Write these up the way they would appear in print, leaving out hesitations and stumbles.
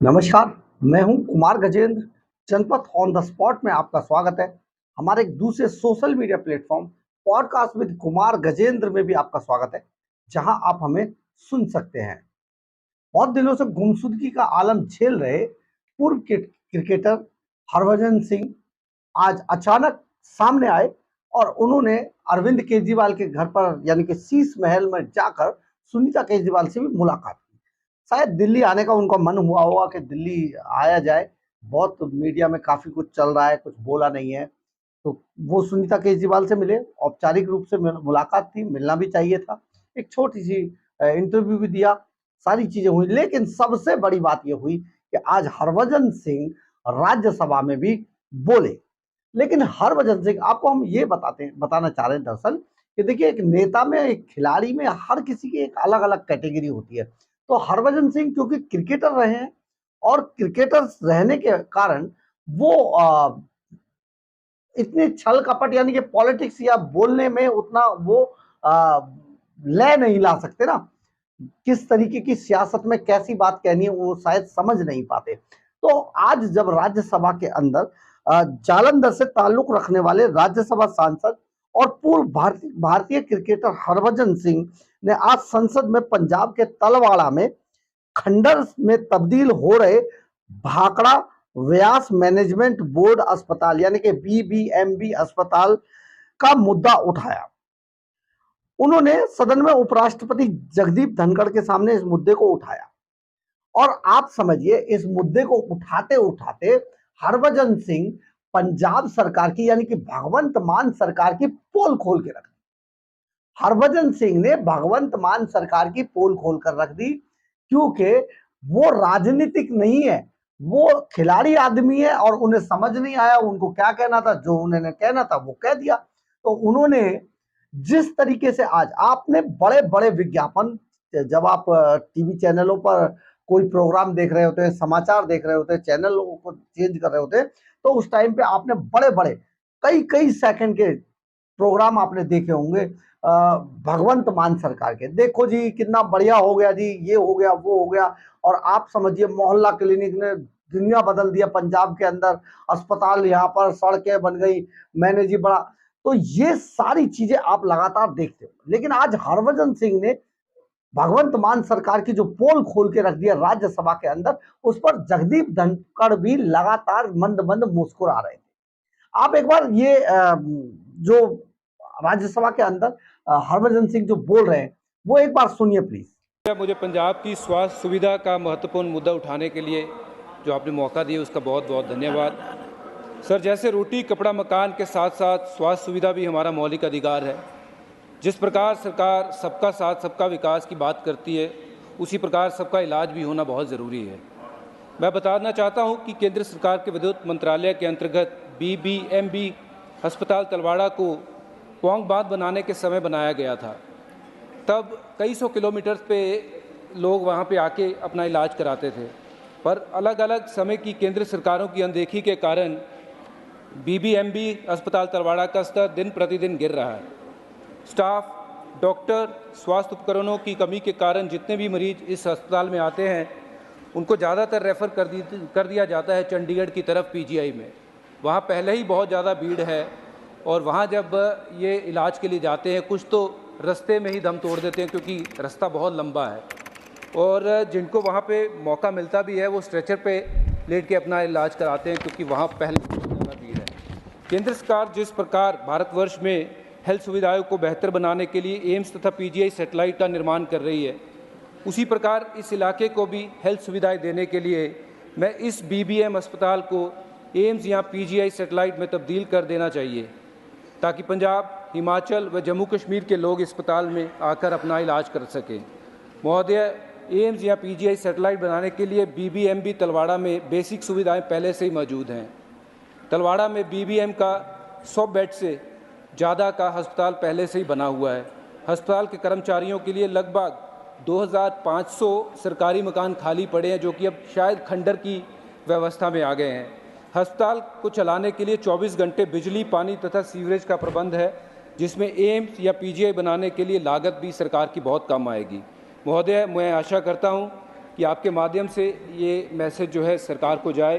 नमस्कार, मैं हूं कुमार गजेंद्र। जनपथ ऑन द स्पॉट में आपका स्वागत है। हमारे एक दूसरे social media platform podcast with Kumar Gajendra में भी आपका स्वागत है, जहां आप हमें सुन सकते हैं। बहुत दिनों से गुमशुदगी का आलम झेल रहे पूर्व क्रिकेटर हरभजन सिंह आज अचानक सामने आए और उन्होंने अरविंद केजरीवाल के घर पर यानी कि शीश महल में जाकर सुनीता केजरीवाल से भी मुलाकात की। शायद दिल्ली आने का उनका मन हुआ होगा कि दिल्ली आया जाए। बहुत मीडिया में काफी कुछ चल रहा है, कुछ बोला नहीं है, तो वो सुनीता केजरीवाल से मिले। औपचारिक रूप से मुलाकात थी, मिलना भी चाहिए था। एक छोटी सी इंटरव्यू भी दिया, सारी चीजें हुई। लेकिन सबसे बड़ी बात यह हुई कि आज हरभजन सिंह राज्यसभा में भी बोले। लेकिन हरभजन सिंह, आपको हम ये बताना चाह रहे हैं दरअसल कि देखिए, एक नेता में, एक खिलाड़ी में हर किसी की एक अलग अलग कैटेगरी होती है। तो हरभजन सिंह क्योंकि क्रिकेटर रहे हैं और क्रिकेटर रहने के कारण वो इतने छल कपट यानी कि पॉलिटिक्स या बोलने में उतना वो लय नहीं ला सकते ना। किस तरीके की सियासत में कैसी बात कहनी है वो शायद समझ नहीं पाते। तो आज जब राज्यसभा के अंदर जालंधर से ताल्लुक रखने वाले राज्यसभा सांसद और पूर्व भारतीय क्रिकेटर हरभजन सिंह ने आज संसद में पंजाब के तलवाड़ा में खंडर में तब्दील हो रहे भाखड़ा व्यास मैनेजमेंट बोर्ड अस्पताल यानी कि बीबीएमबी अस्पताल का मुद्दा उठाया। उन्होंने सदन में उपराष्ट्रपति जगदीप धनखड़ के सामने इस मुद्दे को उठाया और आप समझिए, इस मुद्दे को उठाते उठाते हरभजन सिंह पंजाब सरकार की यानी कि भगवंत मान सरकार की पोल खोल के रख दी। हरभजन सिंह ने भगवंत मान सरकार की पोल खोल कर रख दी, क्योंकि वो राजनीतिक नहीं है, वो खिलाड़ी आदमी है और उन्हें समझ नहीं आया उनको क्या कहना था। जो उन्होंने कहना था वो कह दिया। तो उन्होंने जिस तरीके से आज आपने बड़े बड़े विज्ञापन, जब आप टीवी चैनलों पर कोई प्रोग्राम देख रहे होते हैं, समाचार देख रहे होते हैं, चैनलों को चेंज कर रहे होते हैं, तो उस टाइम पे आपने बड़े बड़े कई कई सेकंड के प्रोग्राम आपने देखे होंगे भगवंत मान सरकार के। देखो जी कितना बढ़िया हो गया जी, ये हो गया वो हो गया। और आप समझिए, मोहल्ला क्लिनिक ने दुनिया बदल दिया पंजाब के अंदर, अस्पताल यहाँ पर, सड़कें बन गई, मैंने जी बड़ा। तो ये सारी चीजें आप लगातार देखते हो। लेकिन आज हरभजन सिंह ने भगवंत मान सरकार की जो पोल खोल के रख दिया राज्यसभा के अंदर, उस पर जगदीप धनखड़ भी लगातार मंद मंद मुस्कुरा रहे थे। आप एक बार ये जो राज्यसभा के अंदर हरभजन सिंह जो बोल रहे हैं वो एक बार सुनिए प्लीज। मुझे पंजाब की स्वास्थ्य सुविधा का महत्वपूर्ण मुद्दा उठाने के लिए जो आपने मौका दिया उसका बहुत बहुत धन्यवाद। सर, जैसे रोटी कपड़ा मकान के साथ साथ स्वास्थ्य सुविधा भी हमारा मौलिक अधिकार है। जिस प्रकार सरकार सबका साथ सबका विकास की बात करती है, उसी प्रकार सबका इलाज भी होना बहुत ज़रूरी है। मैं बताना चाहता हूं कि केंद्र सरकार के विद्युत मंत्रालय के अंतर्गत बीबीएमबी अस्पताल तलवाड़ा को पौंग बांध बनाने के समय बनाया गया था। तब कई सौ किलोमीटर पे लोग वहाँ पे आके अपना इलाज कराते थे, पर अलग अलग समय की केंद्र सरकारों की अनदेखी के कारण बीबीएमबी अस्पताल तलवाड़ा का स्तर दिन प्रतिदिन गिर रहा है। स्टाफ, डॉक्टर, स्वास्थ्य उपकरणों की कमी के कारण जितने भी मरीज इस अस्पताल में आते हैं उनको ज़्यादातर रेफ़र कर दिया जाता है चंडीगढ़ की तरफ पीजीआई में। वहाँ पहले ही बहुत ज़्यादा भीड़ है और वहाँ जब ये इलाज के लिए जाते हैं कुछ तो रास्ते में ही दम तोड़ देते हैं, क्योंकि रास्ता बहुत लंबा है। और जिनको वहाँ पे मौका मिलता भी है वो स्ट्रेचर पे लेट के अपना इलाज कराते हैं, क्योंकि वहाँ पहले ज़्यादा भीड़ है। केंद्र सरकार जिस प्रकार भारतवर्ष में हेल्थ सुविधाओं को बेहतर बनाने के लिए एम्स तथा पीजीआई सैटेलाइट का निर्माण कर रही है, उसी प्रकार इस इलाके को भी हेल्थ सुविधाएँ देने के लिए मैं इस बीबीएम अस्पताल को एम्स या पीजीआई सैटेलाइट में तब्दील कर देना चाहिए, ताकि पंजाब, हिमाचल व जम्मू कश्मीर के लोग अस्पताल में आकर अपना इलाज कर सकें। महोदय, एम्स या पीजीआई सैटेलाइट बनाने के लिए बीबीएमबी तलवाड़ा में बेसिक सुविधाएं पहले से ही मौजूद हैं। तलवाड़ा में बीबीएम का 100 बेड से ज़्यादा का अस्पताल पहले से ही बना हुआ है। अस्पताल के कर्मचारियों के लिए लगभग 2500 सरकारी मकान खाली पड़े हैं, जो कि अब शायद खंडर की व्यवस्था में आ गए हैं। अस्पताल को चलाने के लिए 24 घंटे बिजली, पानी तथा सीवरेज का प्रबंध है, जिसमें एम्स या पीजीआई बनाने के लिए लागत भी सरकार की बहुत कम आएगी। महोदय, मैं आशा करता हूं कि आपके माध्यम से ये मैसेज जो है सरकार को जाए,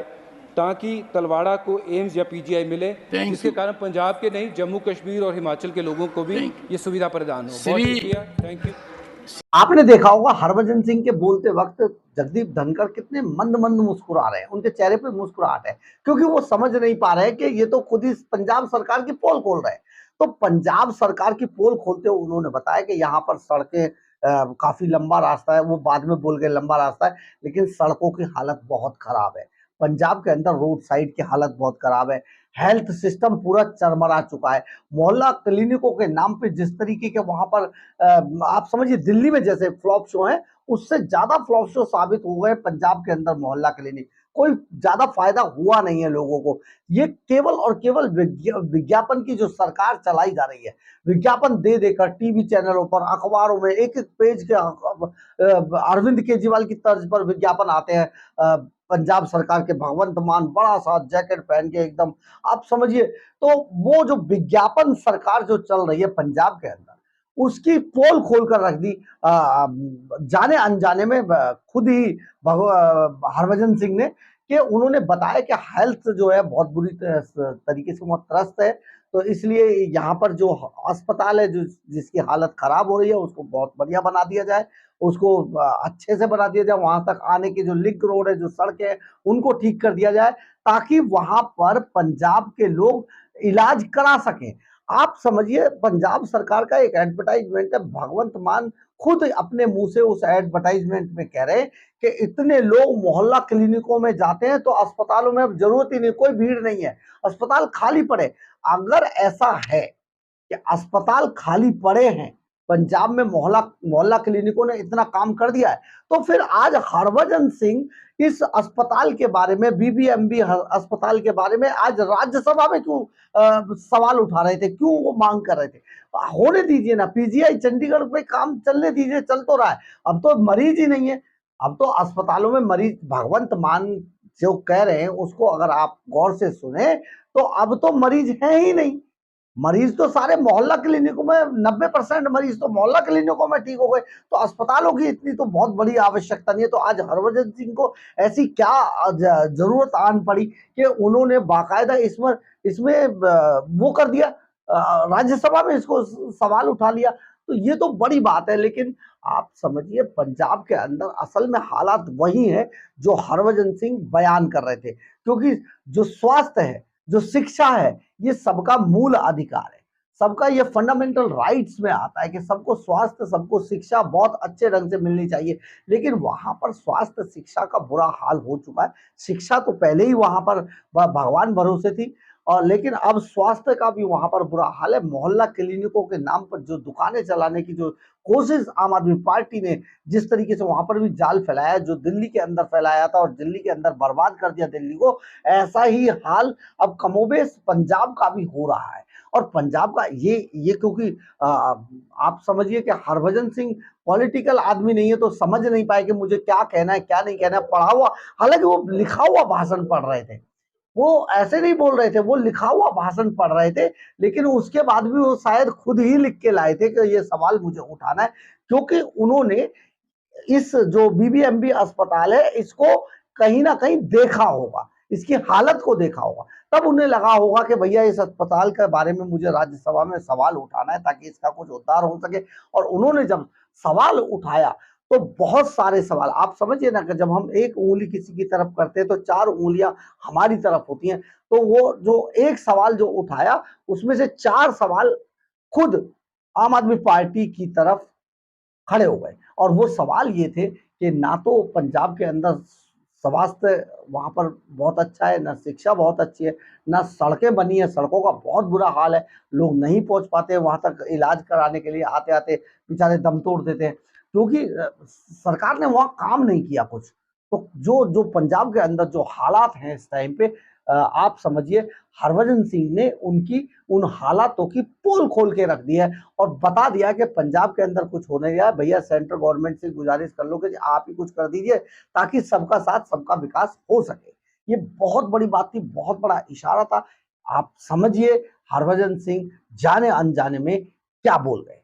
ताकि तलवाड़ा को एम्स या पीजीआई मिले, जिसके कारण पंजाब के नहीं, जम्मू कश्मीर और हिमाचल के लोगों को भी ये सुविधा प्रदान हो। बहुत शुक्रिया, थैंक यू। आपने देखा होगा हरभजन सिंह के बोलते वक्त जगदीप धनखड़ कितने मंद मंद मुस्कुरा रहे हैं, उनके चेहरे पे मुस्कुराहट है, क्योंकि वो समझ नहीं पा रहे कि ये तो खुद ही पंजाब सरकार की पोल खोल रहे हैं। तो पंजाब सरकार की पोल खोलते हुए उन्होंने बताया कि यहाँ पर सड़कें काफी लंबा रास्ता है, वो बाद में बोल गए लंबा रास्ता है, लेकिन सड़कों की हालत बहुत खराब है। पंजाब के अंदर रोड साइड की हालत बहुत खराब है, हेल्थ सिस्टम पूरा चरमरा चुका है। मोहल्ला क्लिनिकों के नाम पे जिस तरीके के वहां पर आप समझिए दिल्ली में जैसे फ्लॉप शो है, उससे ज्यादा फ्लॉप शो साबित हो गए पंजाब के अंदर मोहल्ला क्लिनिक। कोई ज्यादा फायदा हुआ नहीं है लोगों को। ये केवल और केवल विज्ञापन की जो सरकार चलाई जा रही है, विज्ञापन दे देकर टीवी चैनलों पर, अखबारों में एक एक पेज के अरविंद केजरीवाल की तर्ज पर विज्ञापन आते हैं। पंजाब सरकार के भगवंत मान बड़ा सा जैकेट पहन के एकदम, आप समझिए। तो वो जो विज्ञापन सरकार जो चल रही है पंजाब के अंदर, उसकी पोल खोल कर रख दी जाने अनजाने में खुद ही हरभजन सिंह ने, कि उन्होंने बताया कि हेल्थ जो है बहुत बुरी तरीके से वो त्रस्त है। तो इसलिए यहाँ पर जो अस्पताल है, जो जिसकी हालत खराब हो रही है, उसको बहुत बढ़िया बना दिया जाए, उसको अच्छे से बना दिया जाए। वहां तक आने की जो लिंक रोड है, जो सड़क है, उनको ठीक कर दिया जाए, ताकि वहां पर पंजाब के लोग इलाज करा सकें। आप समझिए पंजाब सरकार का एक एडवर्टाइजमेंट है, भगवंत मान खुद अपने मुंह से उस एडवर्टाइजमेंट में कह रहे हैं कि इतने लोग मोहल्ला क्लिनिकों में जाते हैं तो अस्पतालों में अब जरूरत ही नहीं, कोई भीड़ नहीं है, अस्पताल खाली पड़े। अगर ऐसा है कि अस्पताल खाली पड़े हैं, पंजाब में मोहल्ला मोहल्ला क्लिनिकों ने इतना काम कर दिया है, तो फिर आज हरभजन सिंह इस अस्पताल के बारे में, बीबीएमबी अस्पताल के बारे में आज राज्यसभा में क्यों सवाल उठा रहे थे, क्यों वो मांग कर रहे थे? होने दीजिए ना, पीजीआई चंडीगढ़ में काम चलने दीजिए, चल तो रहा है। अब तो मरीज ही नहीं है, अब तो अस्पतालों में मरीज, भगवंत मान जो कह रहे हैं उसको अगर आप गौर से सुने, तो अब तो मरीज है ही नहीं। मरीज तो सारे मोहल्ला क्लिनिकों में, 90% मरीज तो मोहल्ला क्लिनिकों में ठीक हो गए, तो अस्पतालों की इतनी तो बहुत बड़ी आवश्यकता नहीं है। तो आज हरभजन सिंह को ऐसी क्या जरूरत आन पड़ी कि उन्होंने बाकायदा इसमें इसमें वो कर दिया, राज्यसभा में इसको सवाल उठा लिया। तो ये तो बड़ी बात है, लेकिन आप समझिए पंजाब के अंदर असल में हालात वही है जो हरभजन सिंह बयान कर रहे थे, क्योंकि जो स्वास्थ्य है, जो शिक्षा है, ये सबका मूल अधिकार है, सबका ये फंडामेंटल राइट्स में आता है कि सबको स्वास्थ्य, सबको शिक्षा बहुत अच्छे ढंग से मिलनी चाहिए। लेकिन वहां पर स्वास्थ्य शिक्षा का बुरा हाल हो चुका है। शिक्षा तो पहले ही वहां पर भगवान भरोसे थी, और लेकिन अब स्वास्थ्य का भी वहां पर बुरा हाल है। मोहल्ला क्लिनिकों के नाम पर जो दुकानें चलाने की जो कोशिश आम आदमी पार्टी ने जिस तरीके से वहां पर भी जाल फैलाया, जो दिल्ली के अंदर फैलाया था और दिल्ली के अंदर बर्बाद कर दिया दिल्ली को, ऐसा ही हाल अब कमोबेश पंजाब का भी हो रहा है। और पंजाब का ये क्योंकि आप समझिए कि हरभजन सिंह पॉलिटिकल आदमी नहीं है, तो समझ नहीं पाए कि मुझे क्या कहना है, क्या नहीं कहना है। पढ़ा हुआ, हालांकि वो लिखा हुआ भाषण पढ़ रहे थे, वो ऐसे नहीं बोल रहे थे, वो लिखा हुआ भाषण पढ़ रहे थे, लेकिन उसके बाद भी वो शायद खुद ही लिख के लाए थे कि ये सवाल मुझे उठाना है, क्योंकि उन्होंने इस जो बीबीएमबी अस्पताल है, इसको कहीं ना कहीं देखा होगा, इसकी हालत को देखा होगा, तब उन्हें लगा होगा कि भैया इस अस्पताल के बारे में मुझे राज्यसभा में सवाल उठाना है ताकि इसका कुछ उद्धार हो सके। और उन्होंने जब सवाल उठाया, तो बहुत सारे सवाल, आप समझिए ना कि जब हम एक उंगली किसी की तरफ करते हैं तो 4 उंगलियां हमारी तरफ होती हैं। तो वो जो एक सवाल जो उठाया, उसमें से 4 सवाल खुद आम आदमी पार्टी की तरफ खड़े हो गए। और वो सवाल ये थे कि ना तो पंजाब के अंदर स्वास्थ्य वहां पर बहुत अच्छा है, ना शिक्षा बहुत अच्छी है, ना सड़कें बनी है, सड़कों का बहुत बुरा हाल है, लोग नहीं पहुंच पाते वहां तक इलाज कराने के लिए, आते आते बेचारे दम तोड़ देते हैं, क्योंकि सरकार ने वहां काम नहीं किया कुछ। तो जो जो पंजाब के अंदर जो हालात हैं इस टाइम पे, आप समझिए हरभजन सिंह ने उनकी उन हालातों की पोल खोल के रख दी है और बता दिया कि पंजाब के अंदर कुछ होने गया, भैया सेंट्रल गवर्नमेंट से गुजारिश कर लो कि आप ही कुछ कर दीजिए ताकि सबका साथ सबका विकास हो सके। ये बहुत बड़ी बात थी, बहुत बड़ा इशारा था। आप समझिए हरभजन सिंह जाने अनजाने में क्या बोल गए।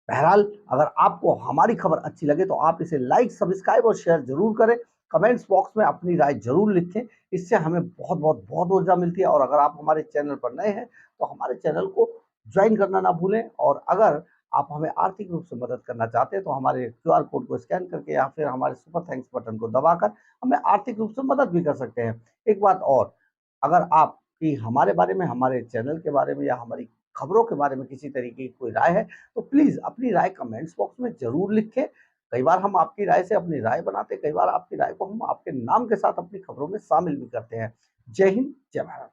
बहरहाल अगर आपको हमारी खबर अच्छी लगे तो आप इसे लाइक, सब्सक्राइब और शेयर जरूर करें। कमेंट्स बॉक्स में अपनी राय जरूर लिखें, इससे हमें बहुत ऊर्जा मिलती है। और अगर आप हमारे चैनल पर नए हैं तो हमारे चैनल को ज्वाइन करना ना भूलें। और अगर आप हमें आर्थिक रूप से मदद करना चाहते हैं तो हमारे क्यूआर कोड को स्कैन करके या फिर हमारे सुपर थैंक्स बटन को दबाकर हमें आर्थिक रूप से मदद भी कर सकते हैं। एक बात और, अगर आपकी हमारे बारे में, हमारे चैनल के बारे में या हमारी खबरों के बारे में किसी तरीके की कोई राय है तो प्लीज अपनी राय कमेंट्स बॉक्स में जरूर लिखें। कई बार हम आपकी राय से अपनी राय बनाते हैं, कई बार आपकी राय को हम आपके नाम के साथ अपनी खबरों में शामिल भी करते हैं। जय हिंद, जय भारत।